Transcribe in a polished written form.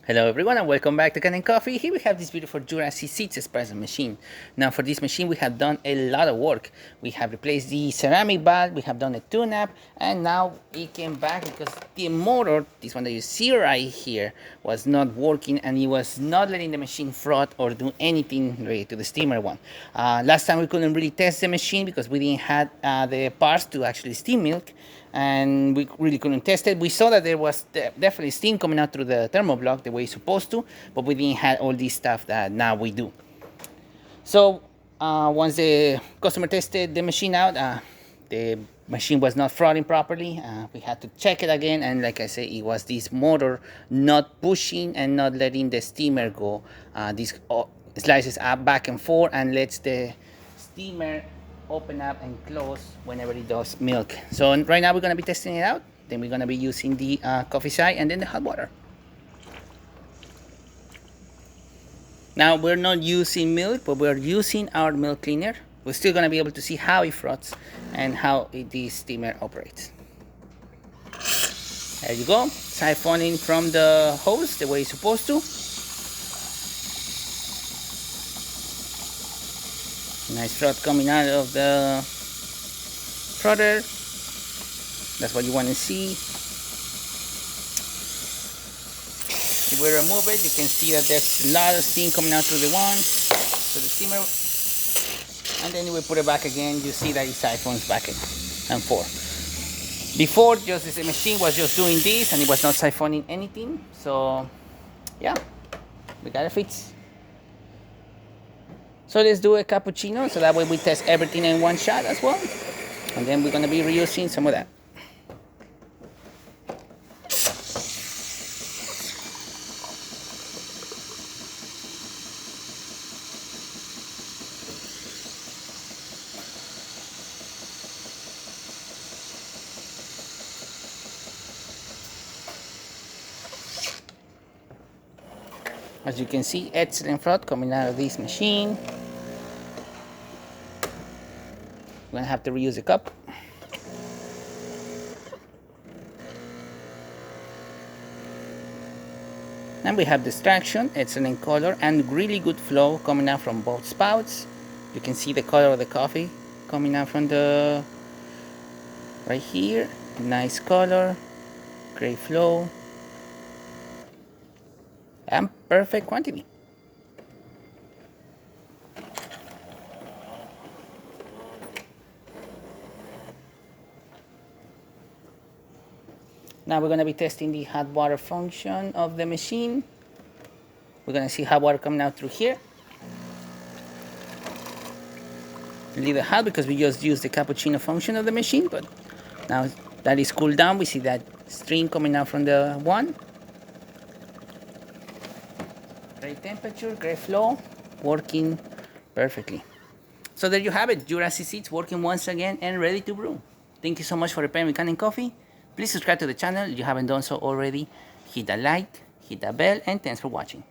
Hello everyone and welcome back to Kanen Coffee. Here we have this beautiful Jura C6 espresso machine. Now for this machine we have done a lot of work. We have replaced the ceramic bath, we have done a tune-up, and now it came back because the motor, this one that you see right here, was not working and it was not letting the machine froth or do anything related to the steamer one. Last time we couldn't really test the machine because we didn't have the parts to actually steam milk, and we really couldn't test it. We saw that there was definitely steam coming out through the thermal block the way it's supposed to, but we didn't have all this stuff that now we do. So once the customer tested the machine out, the machine was not frothing properly. We had to check it again, and like I said, it was this motor not pushing and not letting the steamer go. This slices up back and forth and lets the steamer open up and close whenever it does milk. So right now we're going to be testing it out. Then we're going to be using the coffee side and then the hot water. Now we're not using milk, but we're using our milk cleaner. We're still going to be able to see how it froths and how the steamer operates. There you go, siphoning from the hose the way it's supposed to. Nice froth coming out of the frother. That's what you want to see. If we remove it, you can see that there's a lot of steam coming out through the steamer. And then we put it back again, you see that it siphons back and forth. Before, just the machine was just doing this and it was not siphoning anything. So yeah, we got it fixed. So let's do a cappuccino, so that way we test everything in one shot as well. And then we're gonna be reusing some of that. As you can see, excellent froth coming out of this machine. I'm gonna have to reuse the cup. And we have distraction, excellent color, and really good flow coming out from both spouts. You can see the color of the coffee coming out from the right here. Nice color, great flow, and perfect quantity. Now we're going to be testing the hot water function of the machine. We're going to see hot water coming out through here. Leave it hot because we just used the cappuccino function of the machine, but now that is cooled down, we see that stream coming out from the one. Great temperature, great flow, working perfectly. So there you have it, Jura C6 working once again and ready to brew. Thank you so much for preparing with Kanen Coffee. Please subscribe to the channel if you haven't done so already. Hit that like, hit that bell, and thanks for watching.